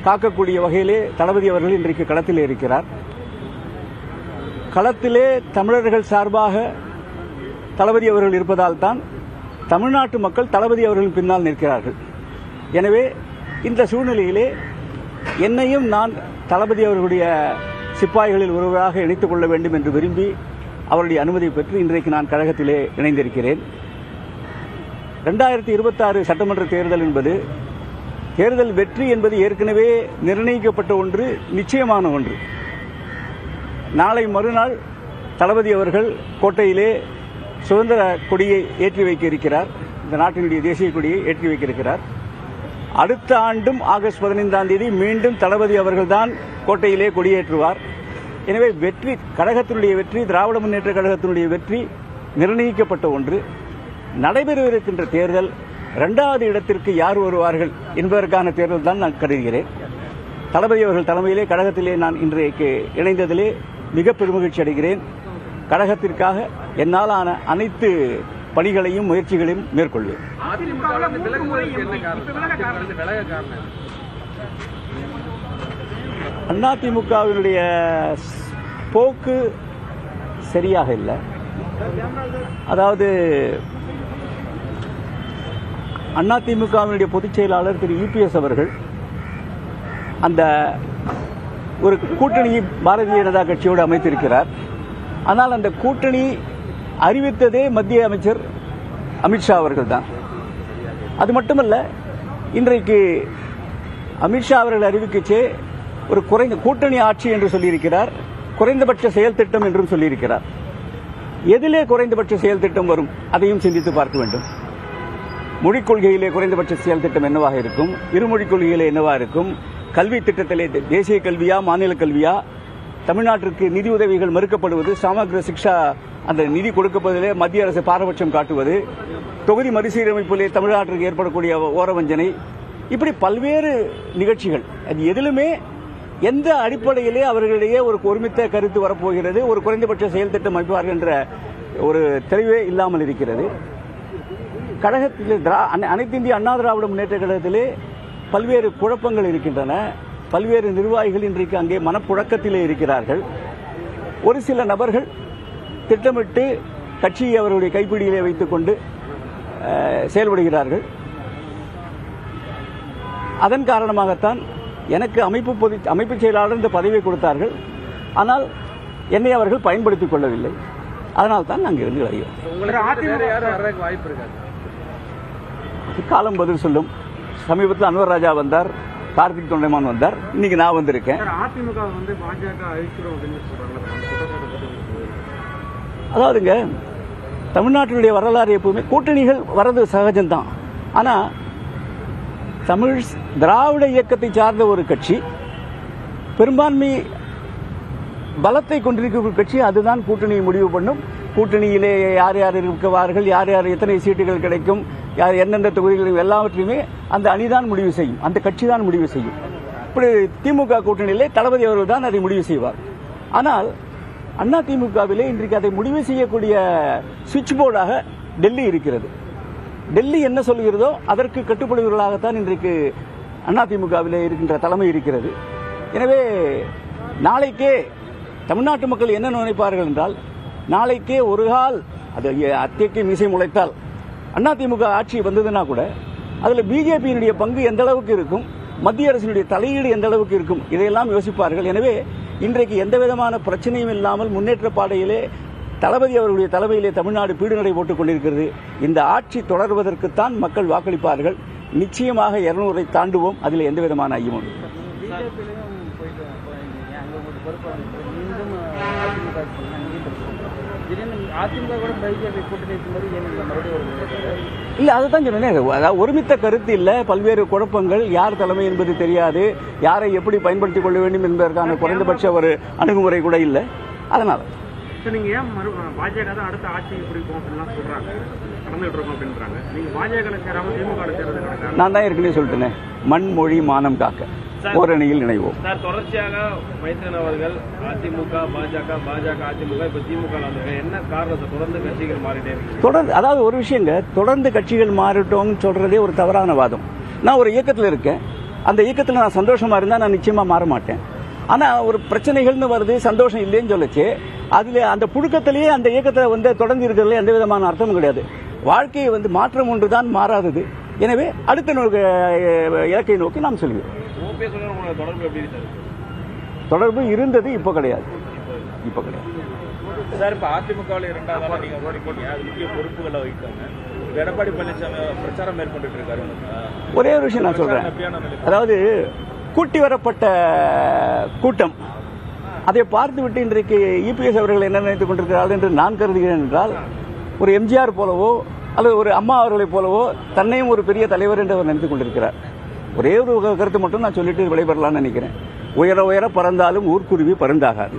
காக்கக்கூடிய வகையிலே தளபதி அவர்கள் இன்றைக்கு களத்திலே இருக்கிறார். களத்திலே தமிழர்கள் சார்பாக தளபதி அவர்கள் இருப்பதால் தான் தமிழ்நாட்டு மக்கள் தளபதி அவர்களின் பின்னால் நிற்கிறார்கள். எனவே இந்த சூழ்நிலையிலே என்னையும் நான் தளபதி அவர்களுடைய சிப்பாய்களில் ஒருவராக இணைத்துக் கொள்ள வேண்டும் என்று விரும்பி அவருடைய அனுமதி பெற்று இன்றைக்கு நான் கழகத்திலே இணைந்திருக்கிறேன். 2026 சட்டமன்ற தேர்தல் என்பது தேர்தல் வெற்றி என்பது ஏற்கனவே நிர்ணயிக்கப்பட்ட ஒன்று, நிச்சயமான ஒன்று. நாளை மறுநாள் தளபதி அவர்கள் கோட்டையிலே சுதந்திர கொடியை ஏற்றி வைக்க இருக்கிறார். இந்த நாட்டினுடைய தேசிய கொடியை ஏற்றி வைக்க இருக்கிறார். அடுத்த ஆண்டும் ஆகஸ்ட் 15ஆம் தேதி மீண்டும் தளபதி அவர்கள்தான் கோட்டையிலே கொடியேற்றுவார். எனவே வெற்றி, கழகத்தினுடைய வெற்றி, திராவிட முன்னேற்ற கழகத்தினுடைய வெற்றி நிர்ணயிக்கப்பட்ட ஒன்று. நடைபெறவிருக்கின்ற தேர்தல் 2வது இடத்திற்கு யார் வருவார்கள் என்பதற்கான தேர்தல் தான் நான் கருதுகிறேன். தளபதி அவர்கள் தலைமையிலே கழகத்திலே நான் இன்றைக்கு இணைந்ததிலே மிக பெருமகிழ்ச்சி அடைகிறேன். கழகத்திற்காக என்னாலான அனைத்து பணிகளையும் முயற்சிகளையும் மேற்கொள்வேன். அதிமுகவினுடைய போக்கு சரியாக இல்லை. அதாவது அதிமுகவினுடைய பொதுச் செயலாளர் திரு இபிஎஸ் அவர்கள் அந்த ஒரு கூட்டணியை பாரதிய ஜனதா கட்சியோடு அமைத்திருக்கிறார். ஆனால் அந்த கூட்டணி அறிவித்ததே மத்திய அமைச்சர் அமித்ஷா அவர்கள் தான். அது மட்டுமல்ல, இன்றைக்கு அமித்ஷா அவர்கள் அறிவிக்கச்சே ஒரு குறைந்த கூட்டணி ஆட்சி என்று சொல்லியிருக்கிறார், குறைந்தபட்ச செயல் திட்டம் என்றும் சொல்லியிருக்கிறார். எதிலே குறைந்தபட்ச செயல் திட்டம் வரும் அதையும் சிந்தித்து பார்க்க வேண்டும். மொழிக் கொள்கையிலே குறைந்தபட்ச செயல் திட்டம் என்னவாக இருக்கும், இருமொழிக் கொள்கையிலே என்னவாக இருக்கும், கல்வி திட்டத்திலே தேசிய கல்வியா மாநில கல்வியா, தமிழ்நாட்டிற்கு நிதி உதவிகள் மறுக்கப்படுவது, சமக்ர சிக்ஷா அந்த நிதி கொடுக்கப்படுவதிலே மத்திய அரசு பாரபட்சம் காட்டுவது, தொகுதி மறுசீரமைப்பிலே தமிழ்நாட்டிற்கு ஏற்படக்கூடிய ஓரவஞ்சனை, இப்படி பல்வேறு நிகழ்ச்சிகள். அது எதிலுமே எந்த அடிப்படையிலே அவர்களிடையே ஒரு ஒருமித்த கருத்து வரப்போகிறது, ஒரு குறைந்தபட்ச செயல் திட்டம் அமைப்பார்கள் என்ற ஒரு தெளிவே இல்லாமல் இருக்கிறது. கழகத்தில் அனைத்து இந்திய அண்ணா திராவிட முன்னேற்ற கழகத்திலே பல்வேறு குழப்பங்கள் இருக்கின்றன. பல்வேறு நிர்வாகிகள் இன்றைக்கு அங்கே மனப்புழக்கத்திலே இருக்கிறார்கள். ஒரு சில நபர்கள் திட்டமிட்டு கட்சியை அவர்களுடைய கைப்பிடியிலே வைத்துக் கொண்டு செயல்படுகிறார்கள். அதன் காரணமாகத்தான் எனக்கு அமைப்பு செயலாளர் இந்த பதவியை கொடுத்தார்கள். ஆனால் என்னை அவர்கள் பயன்படுத்திக் கொள்ளவில்லை. அதனால் தான் நாங்கள் இருந்து விலகிறோம். காலம் பதில் சொல்லும். சமீபத்தில் அன்வர் ராஜா வந்தார், கார்த்திக் தொண்டைமான் வந்தார், இன்னைக்கு நான் வந்திருக்கேன். அதாவதுங்க, தமிழ்நாட்டினுடைய வரலாறு எப்பவுமே கூட்டணிகள் வரது சகஜம்தான். ஆனா தமிழ் திராவிட இயக்கத்தை சார்ந்த ஒரு கட்சி, பெரும்பான்மை பலத்தை கொண்டிருக்கிற கட்சி, அதுதான் கூட்டணியை முடிவு பண்ணும். கூட்டணியிலே யார் யார் இருக்குவார்கள், யார் யார் எத்தனை சீட்டுகள் கிடைக்கும், யார் எந்தெந்த தொகுதிகள், எல்லாவற்றையுமே அந்த அணிதான் முடிவு செய்யும், அந்த கட்சி தான் முடிவு செய்யும். இப்படி திமுக கூட்டணியிலே தளபதி அவர்கள் தான் அதை முடிவு செய்வார். ஆனால் அதிமுகவிலே இன்றைக்கு அதை முடிவு செய்யக்கூடிய சுவிட்ச் போர்டாக டெல்லி இருக்கிறது. டெல்லி என்ன சொல்கிறதோ அதற்கு கட்டுப்படுவர்களாகத்தான் இன்றைக்கு அதிமுகவிலே இருக்கின்ற தலைமை இருக்கிறது. எனவே நாளைக்கே தமிழ்நாட்டு மக்கள் என்ன நினைப்பார்கள் என்றால், நாளைக்கே ஒரு கால் அது அத்தைக்கு மீசை முளைத்தால் அதிமுக ஆட்சி வந்ததுன்னா கூட அதில் பிஜேபியினுடைய பங்கு எந்த அளவுக்கு இருக்கும், மத்திய அரசினுடைய தலையீடு எந்த அளவுக்கு இருக்கும், இதையெல்லாம் யோசிப்பார்கள். எனவே இன்றைக்கு எந்த விதமான பிரச்சனையும் இல்லாமல் முன்னேற்ற பாதையிலே தளபதி அவர்களுடைய தலைமையிலே தமிழ்நாடு பீடுநடை போட்டுக் கொண்டிருக்கிறது. இந்த ஆட்சி தொடர்வதற்குத்தான் மக்கள் வாக்களிப்பார்கள். நிச்சயமாக 200 தாண்டுவோம். அதில் எந்த விதமான ஐயமும் இல்ல. அதுதான் சொன்னேன், ஒருமித்த கருத்து இல்ல, பல்வேறு குழப்பங்கள், யார் தலைமை என்பது தெரியாது, யாரை எப்படி பயன்படுத்திக் கொள்ள வேண்டும் என்பதற்கான குறைந்தபட்ச ஒரு அணுகுமுறை கூட இல்லை. அதனால நீங்க ஏன் பாஜக தான் அடுத்த ஆட்சியை பிடிப்போம் அப்படின்லாம் சொல்றாங்க, நடந்துட்டு இருக்கோம் அப்படின்றாங்க. நீங்க பாஜக சேராம திமுக சேர்றது நான் தான் ஏற்கனவே சொல்லிட்டேன், மண் மொழி மானம் காக்க ஓரணியில் இணைவோம். சார், தொடர்ச்சியாக மைத்ரன் அவர்கள் அதிமுக பாஜக அதிமுக இப்ப திமுக என்ன காரணத்தை தொடர்ந்து கட்சிகள் மாறிட்டே இருக்கு? தொடர்ந்து, அதாவது ஒரு விஷயங்க, தொடர்ந்து கட்சிகள் மாறிட்டோம்னு சொல்றதே ஒரு தவறான வாதம். நான் ஒரு இயக்கத்தில் இருக்கேன், அந்த இயக்கத்தில் நான் சந்தோஷமா இருந்தால் நான் நிச்சயமா மாற மாட்டேன். ஆனால் ஒரு பிரச்சனைகள்னு வருது, சந்தோஷம் இல்லைன்னு சொல்லிச்சு, அதில் அந்த புழுக்கத்திலேயே அந்த இயக்கத்தை தொடர்ந்து இருக்கிறதுல எந்த விதமான அர்த்தமும் கிடையாது. வாழ்க்கையை மாற்றம் ஒன்று தான் மாறாதது. எனவே அடுத்த இலக்கை நோக்கி நாம் செல்வோம். தொடர்பு இருந்தது, இப்போ கிடையாது. சார், இப்போ அதிமுகவில் 2வது நீங்க இருக்கீங்க, அது முக்கிய பொறுப்புகளை வகிக்காங்க. எடப்பாடி பழனிசாமி பிரச்சாரம் மேற்கொண்டு இருக்காரு. ஒரே ஒரு விஷயம் நான் சொல்றேன், அதாவது கூட்டி வரப்பட்ட கூட்டம் அதை பார்த்துவிட்டு இன்றைக்கு இபிஎஸ் அவர்கள் என்ன நினைத்துக் கொண்டிருக்கிறார்கள் என்று நான் கருதுகிறேன் என்றால், ஒரு எம்ஜிஆர் போலவோ அல்லது ஒரு அம்மா அவர்களைப் போலவோ தன்னையும் ஒரு பெரிய தலைவர் என்று அவர் நினைத்துக் கொண்டிருக்கிறார். ஒரே ஒரு கருத்து மட்டும் நான் சொல்லிட்டு விடைபெறலாம்னு நினைக்கிறேன். உயர உயர பறந்தாலும் ஊர்க்குருவி பருந்தாகாது.